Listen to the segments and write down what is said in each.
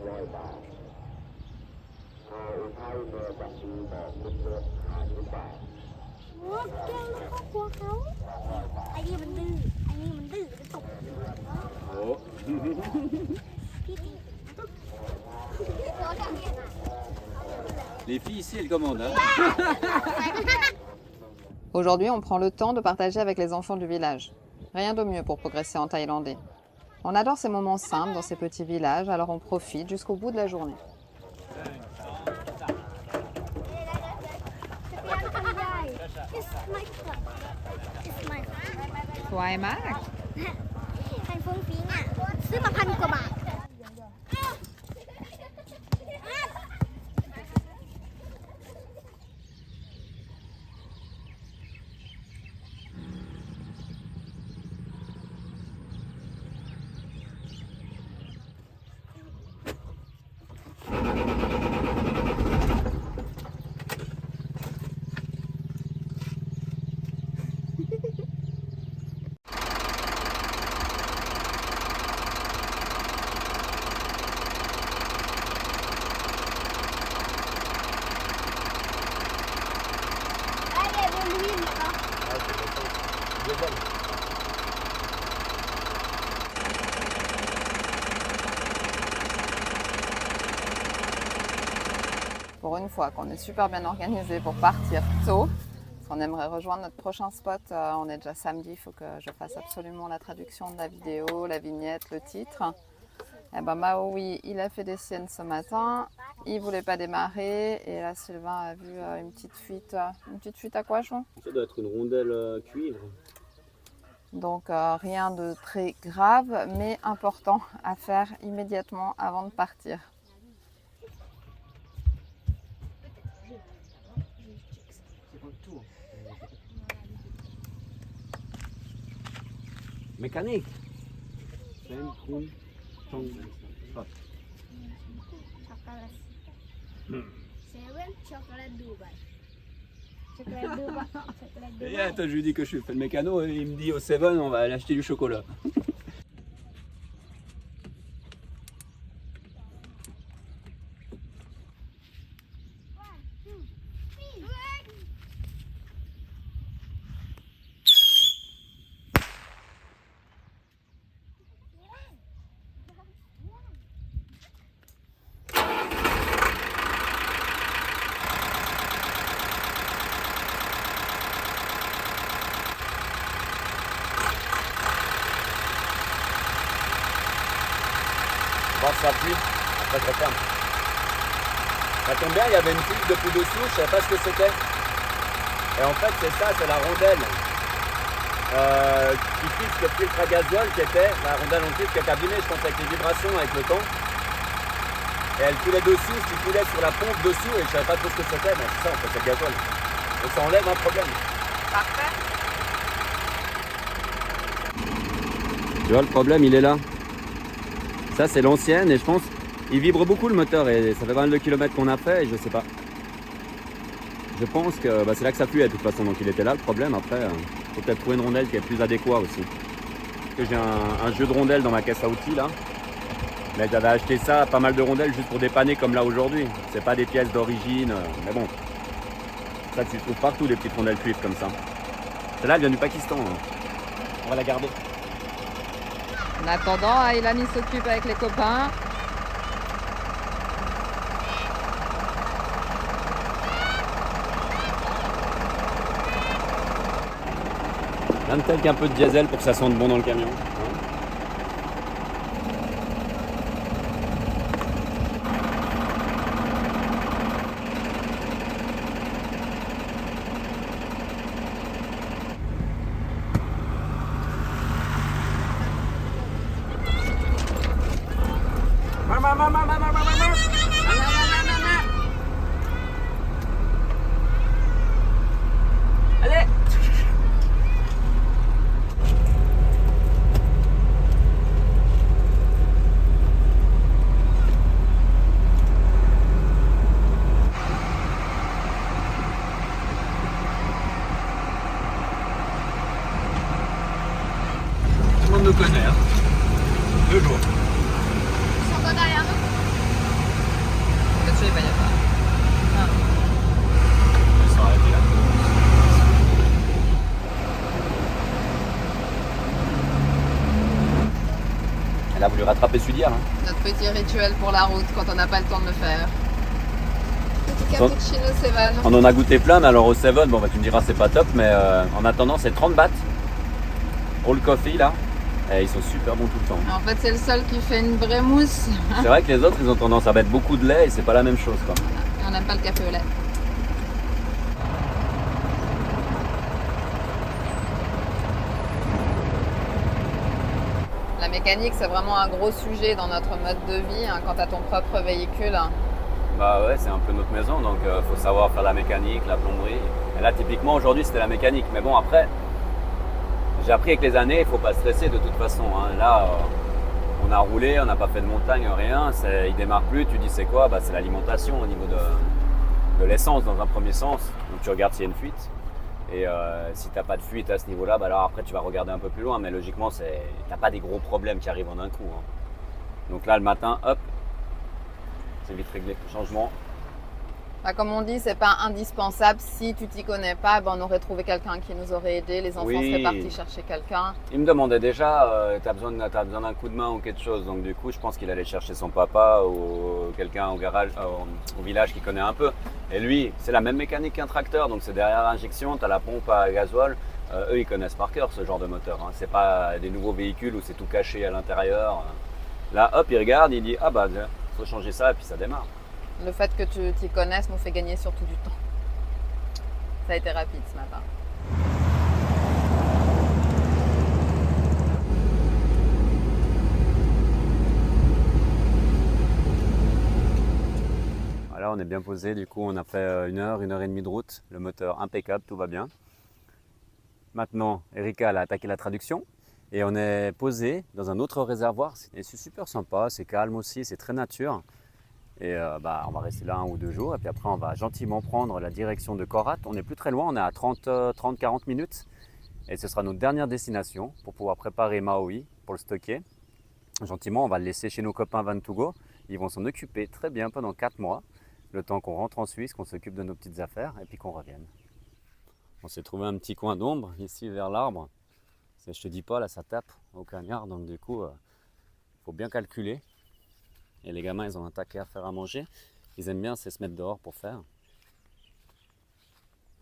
โอ้แก้วแล้วก็กลัวเขาไอ้นี่มันดื้อมันตกโอ้พี่ตี Les filles ici, elles commandent. Hein. Aujourd'hui, on prend le temps de partager avec les enfants du village. Rien de mieux pour progresser en thaïlandais. On adore ces moments simples dans ces petits villages, alors on profite jusqu'au bout de la journée. สวยมาก พันฟุ้งฟิ้งอ่ะซื้อมา1,000 กว่าบาท Pour une fois qu'on est super bien organisé pour partir tôt, parce qu'on aimerait rejoindre notre prochain spot, on est déjà samedi, il faut que je fasse absolument la traduction de la vidéo, la vignette, le titre. Et ben Maui, il a fait des siennes ce matin, il voulait pas démarrer et là Sylvain a vu une petite fuite à cochon. Ça doit être une rondelle cuivre. Donc rien de très grave mais important à faire immédiatement avant de partir. Mécanique. Et attends, je lui dis que je fais le mécano et il me dit au 7 on va aller acheter du chocolat. Ça pue, après je referme. Ça tombe bien, il y avait une fuite depuis dessous, je ne savais pas ce que c'était. Et en fait c'est ça, c'est la rondelle qui fixe le filtre à gazole qui était, la rondelle en cuivre qui est abîmée, je pense avec les vibrations, avec le temps. Et elle coulait dessous, ce qui coulait sur la pompe dessous et je ne savais pas trop ce que c'était, mais c'est ça en fait, c'est le gazole. Donc ça enlève un problème. Parfait. Tu vois le problème il est là. Ça c'est l'ancienne et je pense il vibre beaucoup le moteur et ça fait pas mal de kilomètres qu'on a fait et je sais pas. Je pense que c'est là que ça puait de toute façon donc il était là le problème. Après faut peut-être trouver une rondelle qui est plus adéquate aussi. Parce que j'ai un jeu de rondelles dans ma caisse à outils là. Mais j'avais acheté ça, pas mal de rondelles juste pour dépanner comme là aujourd'hui. C'est pas des pièces d'origine mais bon. Ça tu trouves partout des petites rondelles cuivres comme ça. Celle-là elle vient du Pakistan. Hein. On va la garder. En attendant, Ilani s'occupe avec les copains. Rien de tel qu'un peu de diesel pour que ça sente bon dans le camion. Allez! Tout le monde nous connaît, hein. 2 jours. Ils sont pas derrière nous. Elle a voulu rattraper celui d'hier. Hein. Notre petit rituel pour la route quand on n'a pas le temps de le faire. Petit Son- cappuccino Seven. On en a goûté plein, mais alors au Seven, bon bah tu me diras c'est pas top, mais en attendant c'est 30 bahts. All coffee là. Et ils sont super bons tout le temps. En fait, c'est le seul qui fait une vraie mousse. C'est vrai que les autres ils ont tendance à mettre beaucoup de lait et c'est pas la même chose quoi. Et on n'aime pas le café au lait. La mécanique, c'est vraiment un gros sujet dans notre mode de vie hein, quand tu as ton propre véhicule. Hein. Bah ouais, c'est un peu notre maison, donc faut savoir faire la mécanique, la plomberie. Et là, typiquement, aujourd'hui, c'était la mécanique. Mais bon, après, j'ai appris avec les années, il faut pas stresser de toute façon. Hein. Là, on a roulé, on n'a pas fait de montagne, rien. Il démarre plus, tu dis c'est quoi? Bah, c'est l'alimentation au niveau de l'essence dans un premier sens. Donc tu regardes s'il y a une fuite. Et si tu n'as pas de fuite à ce niveau-là, bah alors après, tu vas regarder un peu plus loin. Mais logiquement, tu n'as pas des gros problèmes qui arrivent en un coup. Hein. Donc là, le matin, hop, c'est vite réglé, changement. Bah, comme on dit, c'est pas indispensable. Si tu t'y connais pas, ben, on aurait trouvé quelqu'un qui nous aurait aidé. Les enfants Oui. seraient partis chercher quelqu'un. Il me demandait déjà, t'as besoin d'un coup de main ou quelque chose. Donc du coup, je pense qu'il allait chercher son papa ou quelqu'un au garage, au village qui connaît un peu. Et lui, c'est la même mécanique qu'un tracteur. Donc c'est derrière l'injection, t'as la pompe à gasoil. Eux, ils connaissent par cœur ce genre de moteur. Hein. C'est pas des nouveaux véhicules où c'est tout caché à l'intérieur. Là, hop, il regarde, il dit ah bah faut changer ça et puis ça démarre. Le fait que tu t'y connaisses nous fait gagner surtout du temps. Ça a été rapide ce matin. Voilà, on est bien posé. Du coup, on a fait une heure et demie de route. Le moteur impeccable, tout va bien. Maintenant, Erika elle a attaqué la traduction et on est posé dans un autre réservoir. Et c'est super sympa, c'est calme aussi, c'est très nature. Et on va rester là 1 ou 2 jours et puis après on va gentiment prendre la direction de Korat. On n'est plus très loin, on est à 30-40 minutes et ce sera notre dernière destination pour pouvoir préparer Maui pour le stocker. Gentiment, on va le laisser chez nos copains Van2Go. Ils vont s'en occuper très bien pendant 4 mois, le temps qu'on rentre en Suisse, qu'on s'occupe de nos petites affaires et puis qu'on revienne. On s'est trouvé un petit coin d'ombre ici vers l'arbre. Je te dis pas, là ça tape au cagnard, donc du coup, faut bien calculer. Et les gamins, ils ont un taquet à faire à manger. Ils aiment bien, c'est se mettre dehors pour faire.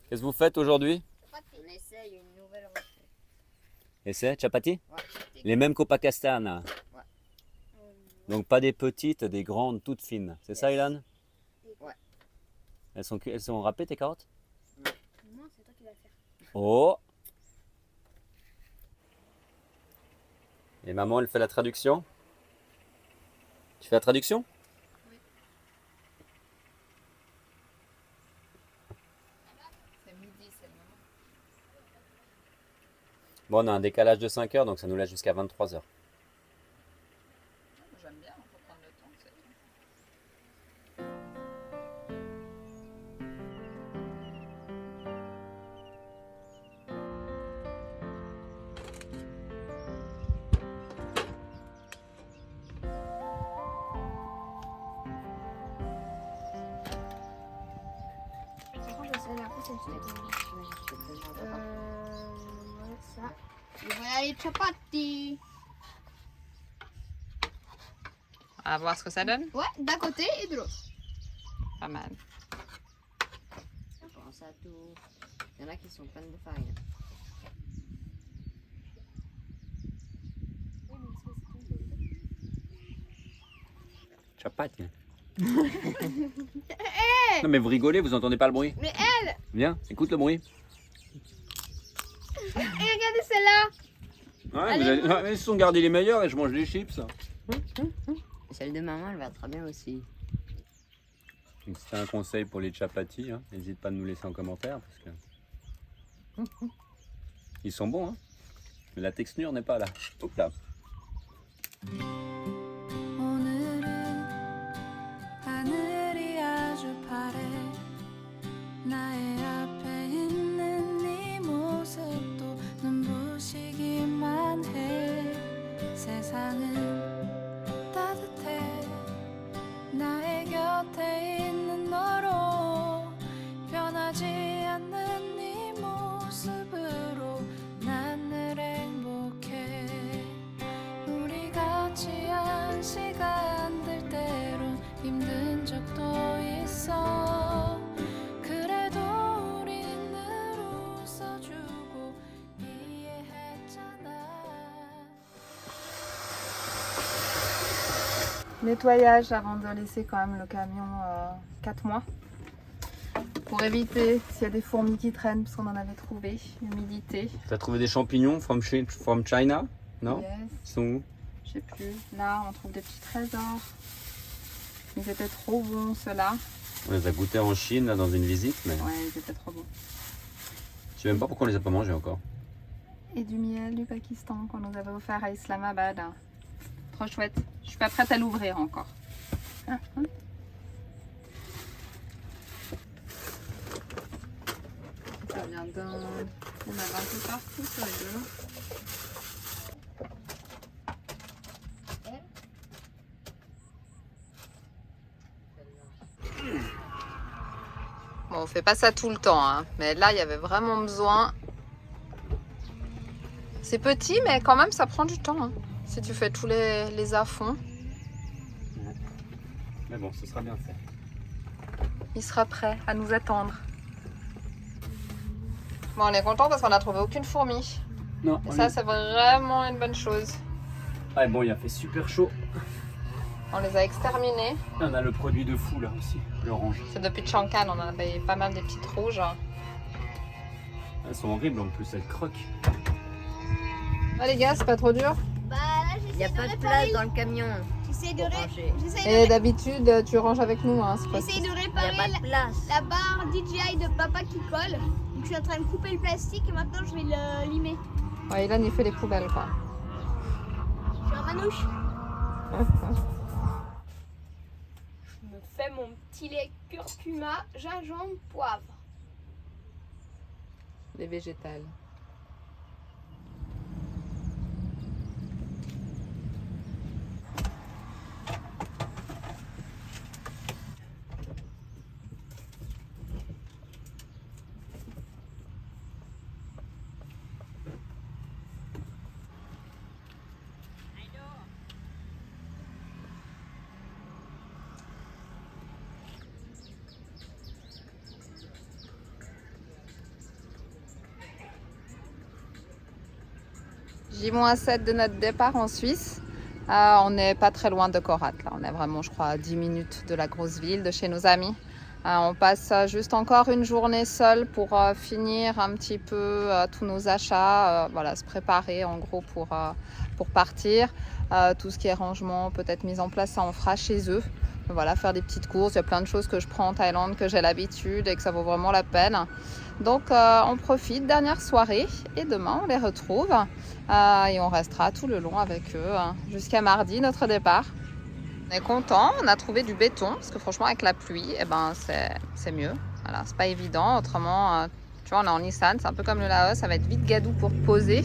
Qu'est-ce que vous faites aujourd'hui? On essaye une nouvelle recette. Essai, chapati? Ouais. Les mêmes qu'au Pakistan. Ouais. Donc pas des petites, des grandes, toutes fines. C'est ça, Ilan? Ouais. Elles sont râpées tes carottes? Non, c'est toi qui vas le faire. Oh! Et maman, elle fait la traduction? Tu fais la traduction? Oui. C'est midi, c'est le moment. Bon, on a un décalage de 5 heures, donc ça nous laisse jusqu'à 23 heures. J'aime bien, il faut prendre le temps. C'est tout. Par contre, c'est la prochaine ça. Et voilà les chapatis. On va voir ce que ça donne. Ouais, d'un côté et de l'autre. Pas mal. Je pense à tout. Il y en a qui sont pleines de farine. Chapati. Non mais vous rigolez, vous entendez pas le bruit? Mais Viens, écoute le bruit. et regardez celle-là. Ouais, ils se sont gardés les meilleurs et je mange des chips. Celle de maman, elle va très bien aussi. Donc, si tu as un conseil pour les chapatis, hein, n'hésite pas à nous laisser en commentaire parce que ils sont bons, hein, mais la texture n'est pas là. Hop là. 오늘은 하늘이 아주 파래 나의 앞에 있는 네 모습도 눈부시기만 해 세상은 따뜻해 나의 곁에 있는 너로 변하지 않는 네 모습으로 난 늘 행복해 Nettoyage avant de laisser quand même le camion 4 mois. Pour éviter s'il y a des fourmis qui traînent, parce qu'on en avait trouvé, humidité. T'as trouvé des champignons from China? Non? Yes. Ils sont où? Je sais plus. Là, on trouve des petits trésors. Ils étaient trop bons, ceux-là. On les a goûtés en Chine, là, dans une visite, mais Ouais, ils étaient trop bons. je sais même pas pourquoi on les a pas mangés encore. Et du miel du Pakistan qu'on nous avait offert à Islamabad. Trop chouette. Je suis pas prête à l'ouvrir encore. Ça vient d'un... On avait un peu partout, c'est rigolo. Bon, on fait pas ça tout le temps, hein. Mais là, il y avait vraiment besoin. C'est petit, mais quand même, ça prend du temps, hein, si tu fais tous les à fond. Mais bon, ce sera bien fait. Il sera prêt à nous attendre. Bon, on est content parce qu'on n'a trouvé aucune fourmi. Non, Et ça, c'est vraiment une bonne chose. Ah, bon, il a fait super chaud. On les a exterminés. On a le produit de fou là aussi, l'orange. C'est depuis Chancan, on en avait pas mal des petites rouges. Elles sont horribles en plus, elles croquent. Ah les gars, c'est pas trop dur? Bah là, Il n'y a pas de place dans le camion. J'essaie de, pour ranger. Et d'habitude, tu ranges avec nous, hein, c'est pas j'essaie de Il n'y a réparer pas de place. la barre DJI de papa qui colle. Donc je suis en train de couper le plastique et maintenant je vais le limer. Ouais, Ilan, il fait les poubelles, quoi. Je suis un manouche. Je me fais mon petit lait curcuma, gingembre, poivre. Les végétales. J-7 de notre départ en Suisse. On n'est pas très loin de Korat. Là. On est vraiment, je crois, à 10 minutes de la grosse ville, de chez nos amis. On passe juste encore une journée seule pour finir un petit peu tous nos achats. Voilà, se préparer en gros pour partir. Tout ce qui est rangement, peut-être mise en place, ça on fera chez eux. Voilà, faire des petites courses. Il y a plein de choses que je prends en Thaïlande, que j'ai l'habitude et que ça vaut vraiment la peine. Donc on profite, dernière soirée et demain on les retrouve et on restera tout le long avec eux jusqu'à mardi, notre départ. On est content, on a trouvé du béton parce que franchement avec la pluie, eh ben, c'est mieux. Voilà, c'est pas évident, autrement tu vois on est en Nissan, c'est un peu comme le Laos, ça va être vite gadou pour poser.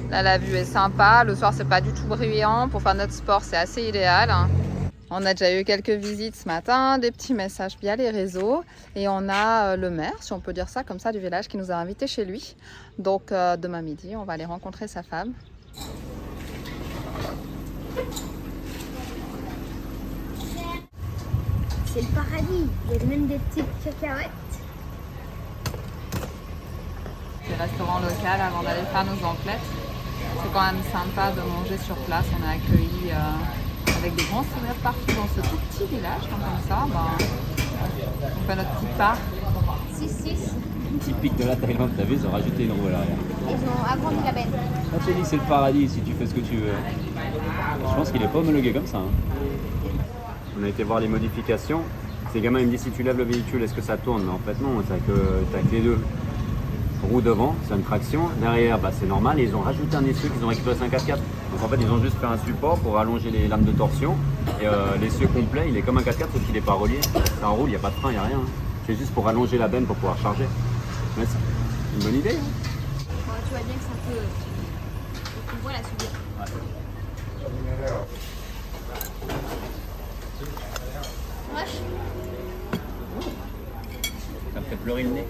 Là la vue est sympa, le soir c'est pas du tout bruyant, pour faire notre sport c'est assez idéal. On a déjà eu quelques visites ce matin, des petits messages via les réseaux et on a le maire, si on peut dire ça comme ça, du village qui nous a invités chez lui. Donc demain midi, on va aller rencontrer sa femme. C'est le paradis, il y a même des petites cacahuètes. C'est le restaurant local avant d'aller faire nos emplettes. C'est quand même sympa de manger sur place, on est accueillis avec des grands sourires partout dans ce tout petit village, comme ça, on fait notre petit pas. 6-6. Typique de la Thaïlande, t'as vu, ils ont rajouté une roue à l'arrière. Ils ont agrandi la benne. Là, tu dis c'est le paradis si tu fais ce que tu veux. Je pense qu'il est pas homologué comme ça. On a été voir les modifications. Ces gamins ils me disent si tu lèves le véhicule, est-ce que ça tourne? Mais en fait non, t'as que les deux roues devant, c'est une traction. Derrière, bah, c'est normal. Et ils ont rajouté un essieu qu'ils ont récupéré 5 4x4. Donc en fait, ils ont juste fait un support pour allonger les lames de torsion. Et l'essieu complet, il est comme un 4x4 sauf qu'il n'est pas relié. Ça enroule, il n'y a pas de frein, il n'y a rien. C'est juste pour allonger la benne pour pouvoir charger. Mais c'est une bonne idée. Bon, tu vois bien que c'est un peu... On voit la soulière. Moche. Ça me fait pleurer le nez.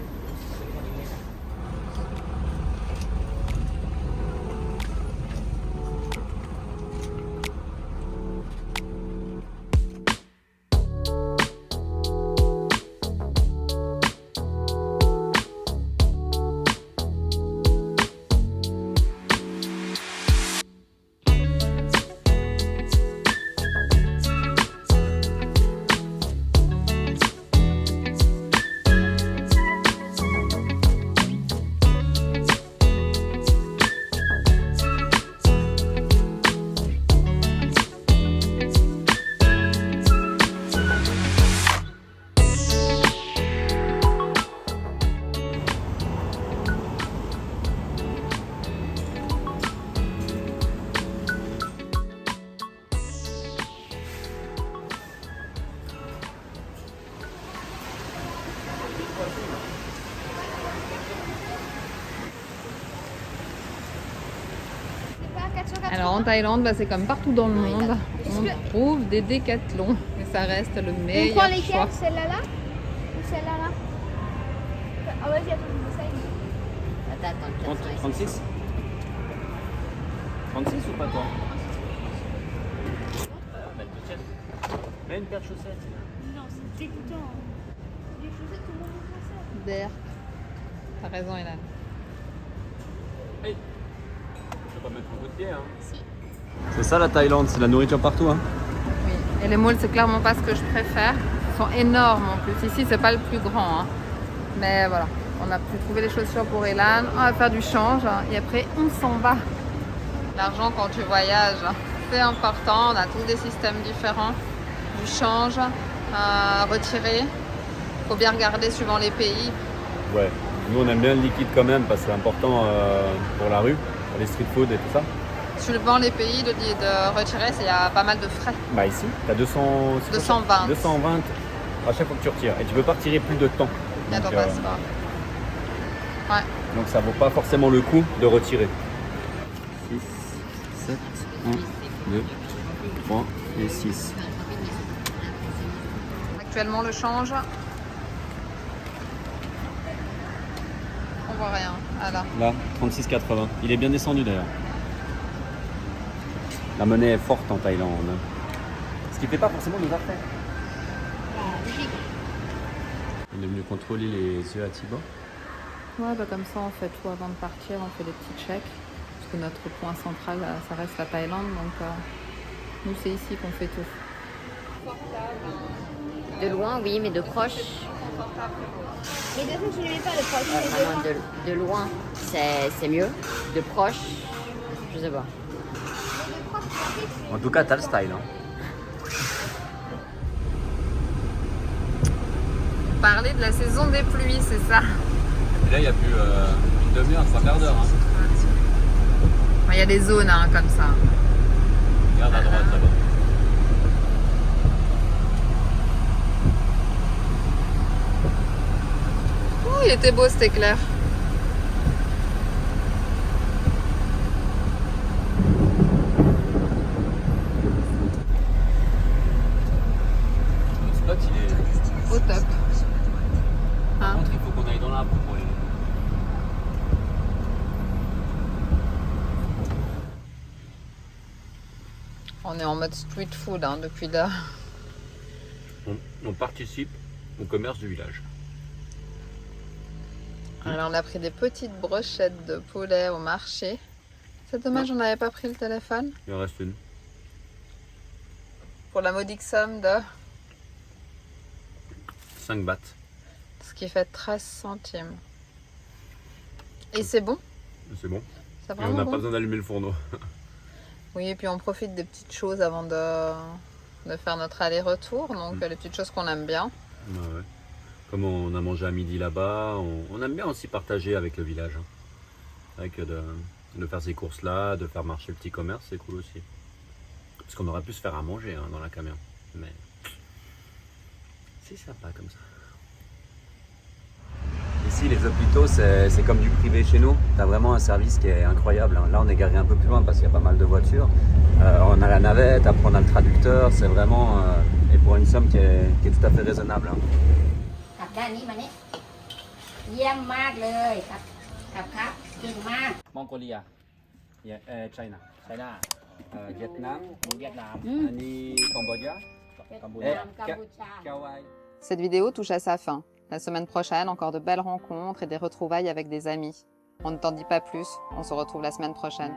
En Thaïlande, bah, c'est comme partout dans le monde, on trouve des décathlons. Mais ça reste le On prend meilleur lesquelles? choix. Celle-là là? Ou celle-là là? Ah vas-y, attends, je essaye. Attends, 36 36 ou pas toi? Mets une paire de chaussettes. Non, c'est dégoûtant. Les chaussettes, tout le monde fait ça. D'air. T'as raison, Ilan. Hey. Je peux pas mettre un coup de pied. Hein. Si. C'est ça la Thaïlande, c'est la nourriture partout. Hein. Oui. Et les moules, c'est clairement pas ce que je préfère. Ils sont énormes en plus. Ici, c'est pas le plus grand. Hein. Mais voilà, on a pu trouver les chaussures pour Ilan. On va faire du change hein, et après, on s'en va. L'argent quand tu voyages, c'est important. On a tous des systèmes différents. Du change à retirer. Faut bien regarder suivant les pays. Ouais, nous on aime bien le liquide quand même parce que c'est important pour la rue, pour les street food et tout ça. Suivant les pays, de retirer, il y a pas mal de frais. Bah ici, tu as 220. 220 à chaque fois que tu retires. Et tu peux pas retirer plus de temps. Il y a ton Donc, passeport. Ouais. donc ça vaut pas forcément le coup de retirer. 6, 7, 1, 2, 3 et 6. Actuellement, le change. On voit rien. Ah là. Là, 36,80. Il est bien descendu d'ailleurs. La monnaie est forte en Thaïlande. Ce qui fait pas forcément nos affaires. On est venu contrôler les yeux à Thibaut. Ouais, bah comme ça, on fait tout avant de partir. On fait des petits checks. Parce que notre point central, ça reste la Thaïlande. Donc, nous, c'est ici qu'on fait tout. De loin, oui, mais de proche, Mais de toute façon, tu ne mets pas le proche. vraiment de loin, c'est mieux. De proche, je sais pas. En tout cas, t'as le style. Hein. Parler de la saison des pluies, c'est ça. Et là, il y a plus une demi-heure, 3 quarts d'heure. Hein. Il y a des zones hein, comme ça. Regarde à droite là-bas. Ouh, il était beau cet éclair. Le spot, il est Au top. Hein? Par contre, il faut qu'on aille dans l'arbre pour aller. On est en mode street food hein, depuis là. On participe au commerce du village. Alors on a pris des petites brochettes de poulet au marché. C'est dommage, on n'avait pas pris le téléphone. Il en reste une. Pour la modique somme de 5 bahts. ce qui fait 13 centimes. Et c'est bon. C'est bon. C'est Et on vraiment n'a bon. pas besoin d'allumer le fourneau. Oui, et puis on profite des petites choses avant de faire notre aller-retour. Donc les petites choses qu'on aime bien. Ouais, ouais. Comme on a mangé à midi là-bas, on aime bien aussi partager avec le village. Hein. Avec de faire ces courses-là, de faire marcher le petit commerce, c'est cool aussi. Parce qu'on aurait pu se faire à manger hein, dans la camion. Mais c'est sympa comme ça. Ici, les hôpitaux, c'est comme du privé chez nous. Tu as vraiment un service qui est incroyable. Hein. Là, on est garé un peu plus loin parce qu'il y a pas mal de voitures. On a la navette, après on a le traducteur. C'est vraiment... et pour une somme qui est tout à fait raisonnable. Hein. ขับด้านนี้มาเนี่ยเยี่ยมมากเลยครับครับเก่งมาก Mongolia, China, China, Vietnam, Vietnam, Cambodia, Kauai. Cette vidéo touche à sa fin. La semaine prochaine, encore de belles rencontres et des retrouvailles avec des amis. On ne t'en dit pas plus, on se retrouve la semaine prochaine.